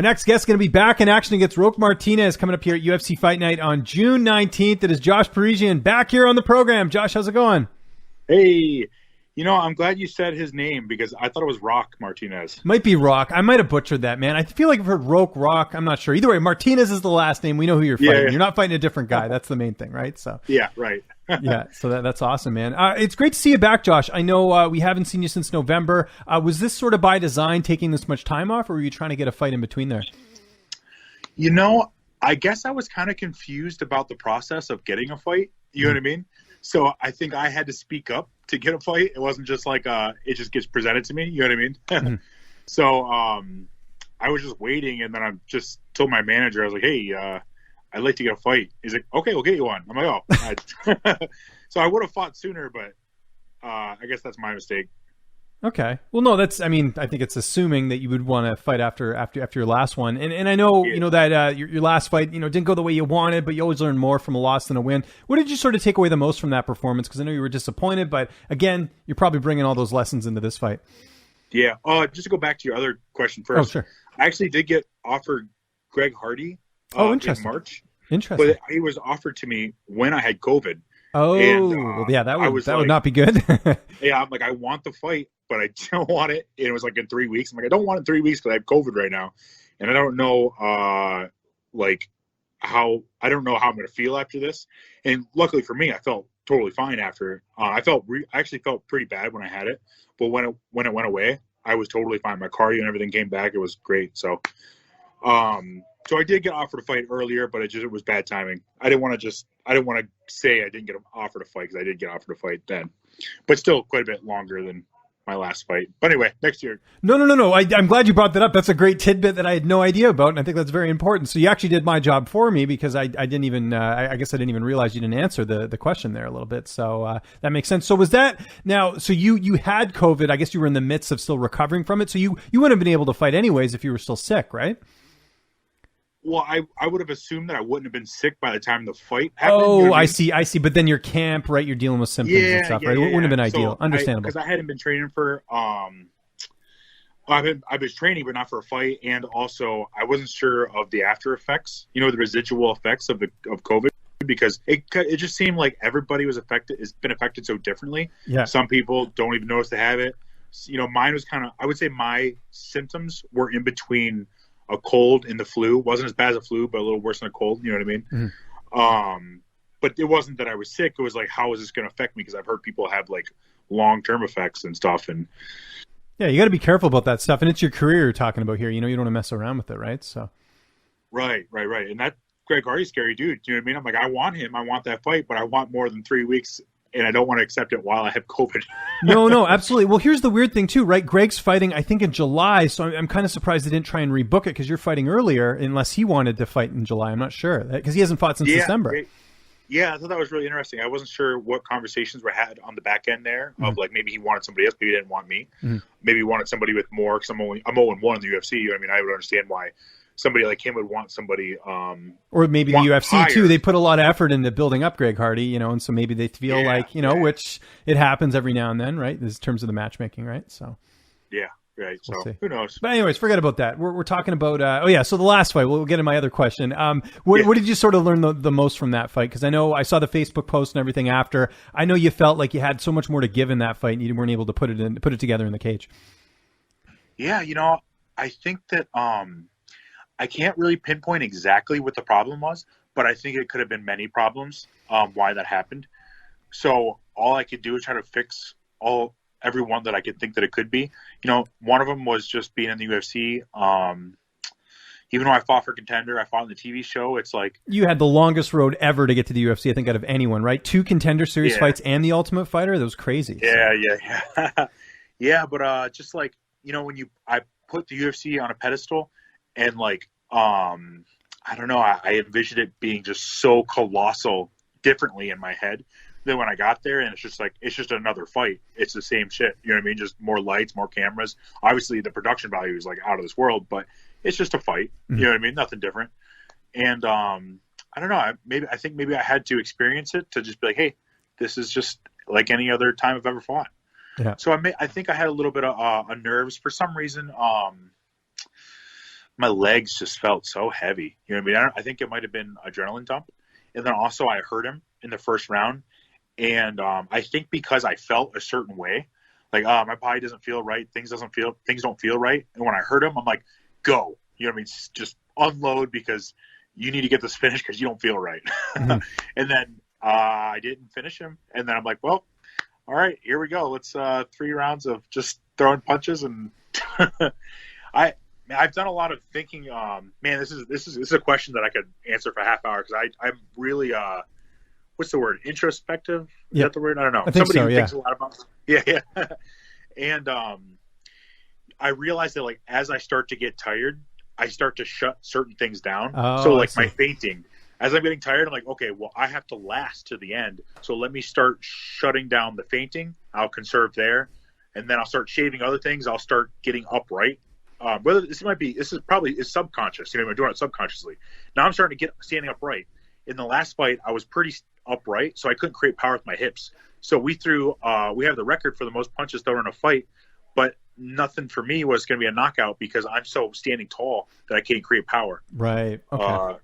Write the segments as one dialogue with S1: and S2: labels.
S1: My next guest is going to be back in action against Roque Martinez coming up here at UFC Fight Night on June 19th. It is Josh Parisian back here on the program. Josh, how's it going?
S2: Hey, I'm glad you said his name because I thought it was Roque Martinez.
S1: Might be Roque. I might have butchered that, man. I feel like I've heard Roque. I'm not sure. Either way, Martinez is the last name. We know who you're fighting. Yeah. You're not fighting a different guy. That's the main thing, right? So
S2: yeah, right.
S1: Yeah, so that's awesome, man. It's great to see you back, Josh. I know we haven't seen you since November. Was this sort of by design, taking this much time off, or were you trying to get a fight in between there?
S2: I guess I was kind of confused about the process of getting a fight. You know what I mean? So I think I had to speak up to get a fight. It wasn't just like it just gets presented to me. You know what I mean? So I was just waiting, and then I just told my manager, I was like, hey, I'd like to get a fight. He's like, okay, we'll get you one. I'm like, oh. So I would have fought sooner, but I guess that's my mistake.
S1: Okay. Well, no, I think it's assuming that you would want to fight after your last one. And I know, that your last fight, didn't go the way you wanted, but you always learn more from a loss than a win. What did you sort of take away the most from that performance? Because I know you were disappointed, but again, you're probably bringing all those lessons into this fight. Yeah.
S2: Just to go back to your other question first.
S1: Oh, sure.
S2: I actually did get offered Greg Hardy
S1: interesting.
S2: in March.
S1: Interesting.
S2: But he was offered to me when I had COVID.
S1: Oh, and, yeah, that would not be good.
S2: Yeah, I'm like, I want the fight, but I don't want it. And it was like in 3 weeks. I'm like, I don't want it in 3 weeks because I have COVID right now. And I don't know, how I'm going to feel after this. And luckily for me, I felt totally fine after. I actually felt pretty bad when I had it. But when it went away, I was totally fine. My cardio and everything came back. It was great. So, so I did get offered a fight earlier, but it was bad timing. I didn't want to say I didn't get offered a fight because I did get offered a fight then, but still quite a bit longer than my last fight. But anyway, next year.
S1: No. I'm glad you brought that up. That's a great tidbit that I had no idea about, and I think that's very important. So you actually did my job for me because I didn't even, I guess I didn't even realize you didn't answer the question there a little bit. So that makes sense. So was that now? So you had COVID. I guess you were in the midst of still recovering from it. So you wouldn't have been able to fight anyways if you were still sick, right?
S2: Well, I would have assumed that I wouldn't have been sick by the time the fight happened.
S1: Oh, I see. But then your camp, right? You're dealing with symptoms and stuff, right? It wouldn't have been ideal. Understandable.
S2: Because I hadn't been training for I've been training, but not for a fight, and also I wasn't sure of the after effects. The residual effects of COVID, because it just seemed like everybody was affected. Has been affected so differently.
S1: Yeah.
S2: Some people don't even notice they have it. Mine was I would say my symptoms were in between a cold and the flu. Wasn't as bad as a flu, but a little worse than a cold. You know what I mean? Mm-hmm. But it wasn't that I was sick. It was like, how is this going to affect me? Because I've heard people have like long-term effects and stuff. And
S1: yeah, you got to be careful about that stuff. And it's your career you're talking about here. You don't want to mess around with it, right? So. Right.
S2: And that Greg Hardy's scary dude. You know what I mean? I'm like, I want him. I want that fight, but I want more than 3 weeks. And I don't want to accept it while I have COVID.
S1: No, absolutely. Well, here's the weird thing too, right? Greg's fighting, I think, in July. So I'm kind of surprised they didn't try and rebook it because you're fighting earlier, unless he wanted to fight in July. I'm not sure because he hasn't fought since December.
S2: Yeah, I thought that was really interesting. I wasn't sure what conversations were had on the back end there of like maybe he wanted somebody else, maybe he didn't want me. Maybe he wanted somebody with more. Because I'm 0-1 in the UFC. You know what I mean? I would understand why somebody like him would want somebody
S1: or maybe the UFC higher. Too. They put a lot of effort into building up Greg Hardy, and so maybe they feel which it happens every now and then, right? In terms of the matchmaking, right? So
S2: yeah, right.
S1: We'll
S2: so
S1: see.
S2: Who knows?
S1: But anyways, forget about that. We're talking about so the last fight. We'll get to my other question. What did you sort of learn the most from that fight? Because I know I saw the Facebook post and everything after. I know you felt like you had so much more to give in that fight, and you weren't able to put it together in the cage.
S2: Yeah, I think that I can't really pinpoint exactly what the problem was, but I think it could have been many problems why that happened. So all I could do is try to fix every one that I could think that it could be. One of them was just being in the UFC. Even though I fought for Contender, I fought in the TV show. It's like
S1: you had the longest road ever to get to the UFC, I think, out of anyone, right? 2 Contender Series fights and the Ultimate Fighter. That was crazy.
S2: Yeah. Yeah, but just like when I put the UFC on a pedestal. And like, I don't know, I envisioned it being just so colossal differently in my head than when I got there. And it's just another fight. It's the same shit. You know what I mean? Just more lights, more cameras. Obviously the production value is like out of this world, but it's just a fight. Mm-hmm. You know what I mean? Nothing different. And, I don't know. I think maybe I had to experience it to just be like, hey, this is just like any other time I've ever fought. Yeah. So I think I had a little bit of nerves for some reason. my legs just felt so heavy. You know what I mean? I think it might have been adrenaline dump. And then also I hurt him in the first round. And I think because I felt a certain way, like, my body doesn't feel right. Things don't feel right. And when I hurt him, I'm like, go. You know what I mean? Just unload because you need to get this finished because you don't feel right. Mm-hmm. And then I didn't finish him. And then I'm like, well, all right, here we go. Let's 3 rounds of just throwing punches. And I've done a lot of thinking. Man, this is a question that I could answer for a half hour because I'm really what's the word? Introspective? Is that the word? I don't know.
S1: I think
S2: Somebody
S1: so,
S2: who thinks a lot about it. Yeah. And I realized that, like, as I start to get tired, I start to shut certain things down. So like my fainting, as I'm getting tired, I'm like, okay, well, I have to last to the end. So let me start shutting down the fainting. I'll conserve there. And then I'll start shaving other things. I'll start getting upright. Whether this is probably subconscious. You know, I'm doing it subconsciously. Now I'm starting to get standing upright. In the last fight, I was pretty upright, so I couldn't create power with my hips. So we have the record for the most punches thrown in a fight, but nothing for me was going to be a knockout because I'm so standing tall that I can't create power.
S1: Right. Okay.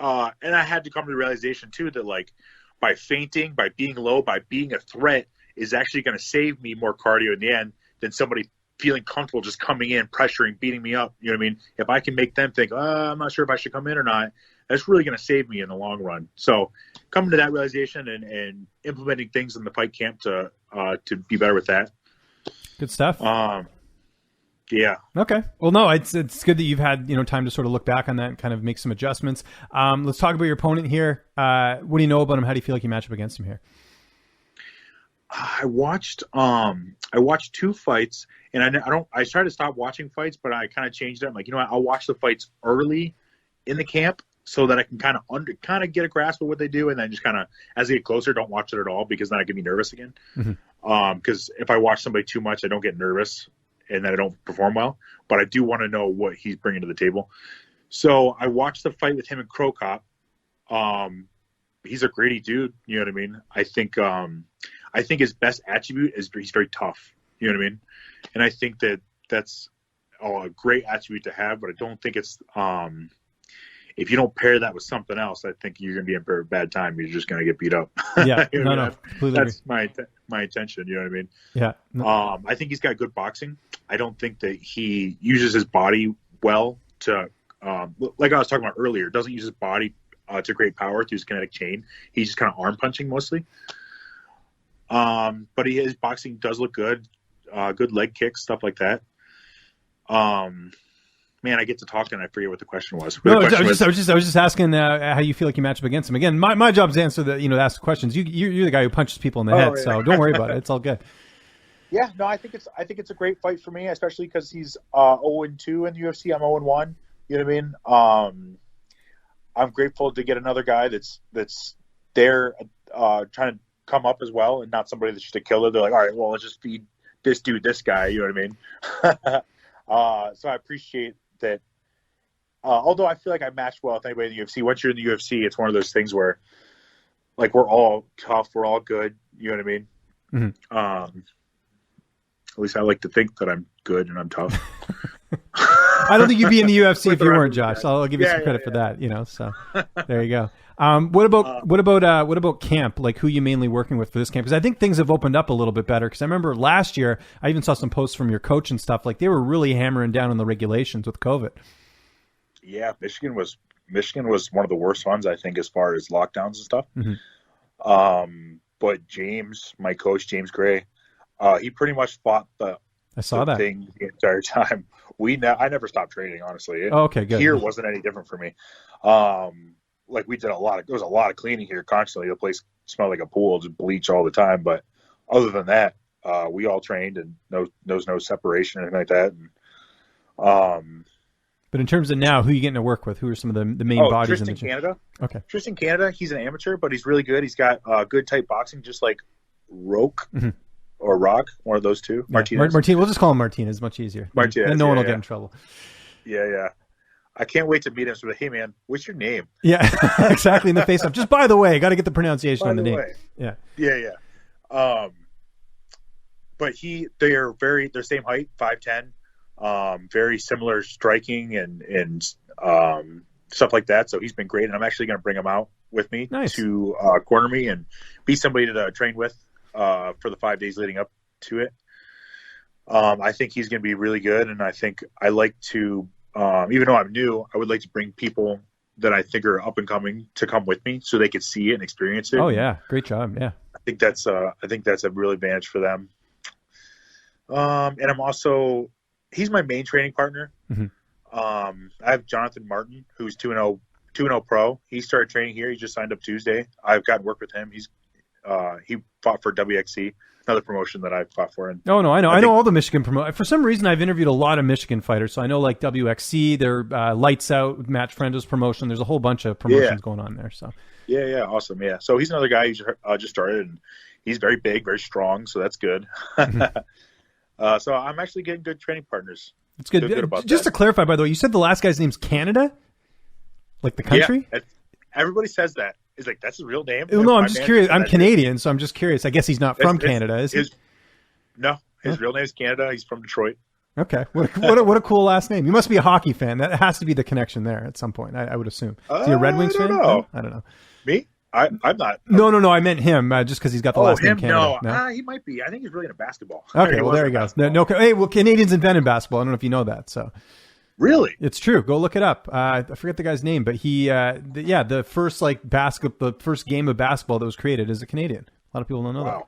S2: And I had to come to the realization too that, like, by fainting, by being low, by being a threat is actually going to save me more cardio in the end than somebody feeling comfortable just coming in, pressuring, beating me up. You know what I mean? If I can make them think, I'm not sure if I should come in or not, that's really going to save me in the long run. So coming to that realization and implementing things in the fight camp to be better with that.
S1: Good stuff.
S2: Yeah.
S1: Okay. Well, no, it's good that you've had, time to sort of look back on that and kind of make some adjustments. Let's talk about your opponent here. What do you know about him? How do you feel like you match up against him here?
S2: I watched 2 fights, and I tried to stop watching fights, but I kind of changed it. I'm like, you know what? I'll watch the fights early in the camp so that I can kind of get a grasp of what they do, and then just kind of, as they get closer, don't watch it at all because then I get me nervous again. Mm-hmm. Because if I watch somebody too much, I don't get nervous, and then I don't perform well. But I do want to know what he's bringing to the table. So I watched the fight with him and Crow Cop. He's a gritty dude. You know what I mean? I think his best attribute is he's very tough. You know what I mean? And I think that's a great attribute to have, but I don't think it's if you don't pair that with something else, I think you're going to be in for a bad time. You're just going to get beat up.
S1: Yeah,
S2: that's my intention. You know what I mean?
S1: Yeah. No.
S2: I think he's got good boxing. I don't think that he uses his body well to, like I was talking about earlier, doesn't use his body to create power through his kinetic chain. He's just kind of arm punching mostly. But his boxing does look good. Good leg kicks, stuff like that. Man, I get to talk and I forget what the question was.
S1: No, I was just asking how you feel like you match up against him. Again, my job is to answer ask questions. You're the guy who punches people in the head, yeah. So don't worry about it. It's all good.
S2: Yeah, no, I think it's a great fight for me, especially because he's 0-2 in the UFC. I'm 0-1. You know what I mean? I'm grateful to get another guy that's there trying to come up as well, and not somebody that's just a killer. They're like, all right, well, let's just feed this dude this guy. You know what I mean? So I appreciate that. Although I feel like I matched well with anybody in the UFC. Once you're in the UFC, it's one of those things where, like, we're all tough, we're all good. You know what I mean? Mm-hmm. At least I like to think that I'm good and I'm tough.
S1: I don't think you'd be in the UFC if you weren't, Josh. So I'll give you some credit for that. So there you go. What about camp? Like, who you mainly working with for this camp? Because I think things have opened up a little bit better. Because I remember last year, I even saw some posts from your coach and stuff. Like, they were really hammering down on the regulations with COVID.
S2: Yeah, Michigan was one of the worst ones, I think, as far as lockdowns and stuff. Mm-hmm. But my coach, James Gray, he pretty much fought the thing the entire time. I never stopped training, honestly.
S1: Okay, good.
S2: Here wasn't any different for me. Like, we did there was a lot of cleaning here constantly. The place smelled like a pool, just bleach all the time. But other than that, we all trained, and there was no separation or anything like that. And,
S1: but in terms of now, who are you getting to work with? Who are some of the main bodies
S2: Tristan
S1: in the gym?
S2: Canada.
S1: Okay.
S2: Tristan Canada, he's an amateur, but he's really good. He's got good tight boxing, just like Roque or Rock, one of those two.
S1: Yeah.
S2: Martinez.
S1: We'll just call him Martinez. Much easier.
S2: Martinez.
S1: And no one will get in trouble.
S2: Yeah. I can't wait to meet him. So, hey, man, what's your name?
S1: Yeah, exactly. In the face-off. Just by the way, got to get the pronunciation on the name. Yeah.
S2: But they're same height, 5'10". very similar striking and stuff like that. So he's been great, and I'm actually going to bring him out with me to corner me and be somebody to train with for the 5 days leading up to it. I think he's going to be really good, and I think I like to, even though I'm new, I would like to bring people that I think are up and coming to come with me so they could see it and experience it.
S1: Oh yeah, great job. Yeah,
S2: I think that's a real advantage for them. And I'm also, he's my main training partner.
S1: Mm-hmm.
S2: I have Jonathan Martin, who's 2-0 pro. He started training here. He just signed up Tuesday. I've gotten work with him. He fought for WXC, another promotion that I fought for. And
S1: I know all the Michigan promote. For some reason, I've interviewed a lot of Michigan fighters, so I know like WXC, their Lights Out, Matt Frendo's promotion. There's a whole bunch of promotions going on there. So
S2: yeah, awesome. Yeah, so he's another guy who just started, and he's very big, very strong, so that's good.
S1: Mm-hmm.
S2: So I'm actually getting good training partners.
S1: It's good. Just to clarify, by the way, you said the last guy's name's Canada, like the country.
S2: Yeah, everybody says that. It's like, that's his real name.
S1: Well, no, I'm just curious. I'm Canadian, so I'm just curious. I guess he's not from Canada, is he?
S2: No, his real name is Canada. He's from Detroit.
S1: Okay, what a cool last name. You must be a hockey fan. That has to be the connection there at some point. I would assume. Is he a Red Wings fan?
S2: No?
S1: I don't know.
S2: Me? I'm not.
S1: No. I meant him just because he's got the last name Canada.
S2: No, he might be. I think he's really into basketball.
S1: Okay, well there you go. No, hey, well, Canadians invented basketball. I don't know if you know that. So
S2: really,
S1: it's true. Go look it up. I forget the guy's name, but he, the first the first game of basketball that was created is a Canadian. A lot of people don't know that.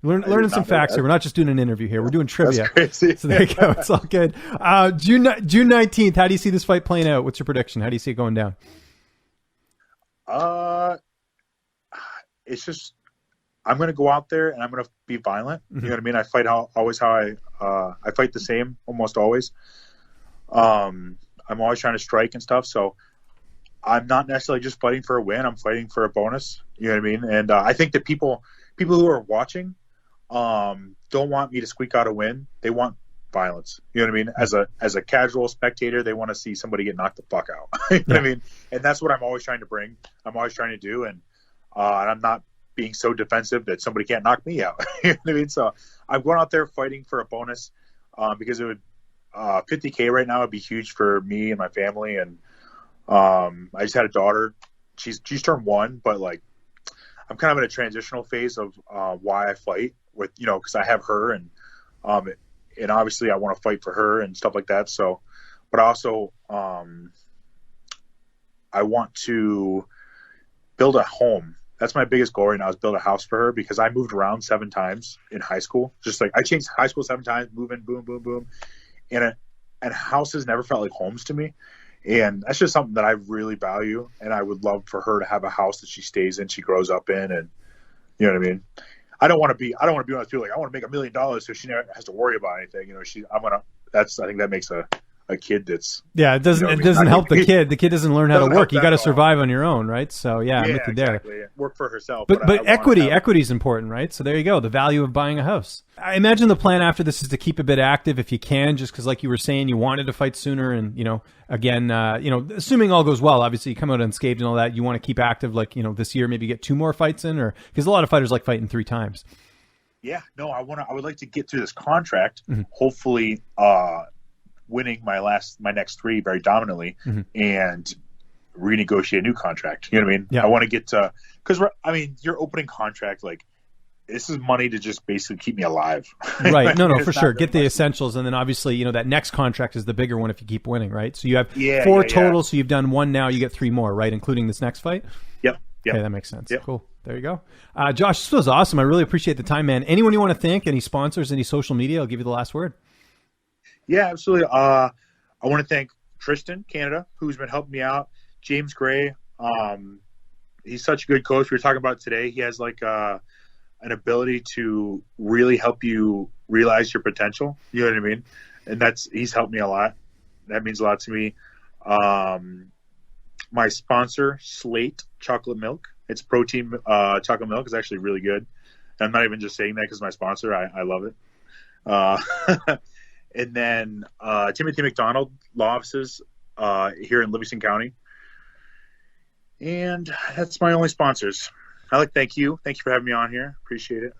S1: Learning some facts here. We're not just doing an interview here. We're doing trivia.
S2: That's crazy.
S1: So there you go. It's all good. June 19th. How do you see this fight playing out? What's your prediction? How do you see it going down?
S2: It's just, I'm going to go out there and I'm going to be violent. You know what I mean? I fight always how I fight the same almost always. I'm always trying to strike and stuff. So I'm not necessarily just fighting for a win. I'm fighting for a bonus. You know what I mean? And I think that people who are watching don't want me to squeak out a win. They want violence. You know what I mean? As a casual spectator, they want to see somebody get knocked the fuck out. You know what I mean? And that's what I'm always trying to bring. I'm always trying to do. And I'm not being so defensive that somebody can't knock me out. You know what I mean? So I'm going out there fighting for a bonus because it would $50K right now would be huge for me and my family. And I just had a daughter. She's turned 1, but like I'm kind of in a transitional phase of why I fight with, because I have her and obviously I want to fight for her and stuff like that. So, but also I want to build a home. That's my biggest goal right now, is build a house for her, because I moved around 7 times in high school. Just like I changed high school 7 times, moving, boom, boom, boom. And houses never felt like homes to me. And that's just something that I really value. And I would love for her to have a house that she stays in, she grows up in. And you know what I mean? I don't want to be one of those people like, I want to make $1 million so she never has to worry about anything. I think that makes a kid that's
S1: it doesn't help the kid. The kid doesn't learn how to work. You got to survive on your own, right? So I'm with you there.
S2: Exactly. Work for herself.
S1: But equity is important, right? So there you go. The value of buying a house. I imagine the plan after this is to keep a bit active if you can, just because like you were saying, you wanted to fight sooner, and again, assuming all goes well, obviously you come out unscathed and all that, you want to keep active, like this year maybe get 2 more fights in, or because a lot of fighters like fighting 3 times. Yeah, no,
S2: I would like to get through this contract, hopefully winning my next 3 very dominantly, and renegotiate a new contract. You know what I mean?
S1: Yeah.
S2: I want to get to, because your opening contract, like, this is money to just basically keep me alive.
S1: Right. No, for sure. Get the essentials. And then obviously, that next contract is the bigger one if you keep winning, right? So you have 4 total. So you've done 1 now, you get 3 more, right? Including this next fight.
S2: Yep.
S1: Okay, that makes sense. Yep. Cool. There you go. Josh, this was awesome. I really appreciate the time, man. Anyone you want to thank? Any sponsors, any social media? I'll give you the last word.
S2: Yeah, absolutely. I want to thank Tristan, Canada, who's been helping me out. James Gray. He's such a good coach. We were talking about it today. He has like an ability to really help you realize your potential. You know what I mean? And he's helped me a lot. That means a lot to me. My sponsor, Slate Chocolate Milk. It's protein chocolate milk. It's actually really good. And I'm not even just saying that because my sponsor. I love it. And then Timothy McDonald Law Offices here in Livingston County. And that's my only sponsors. Thank you. Thank you for having me on here. Appreciate it.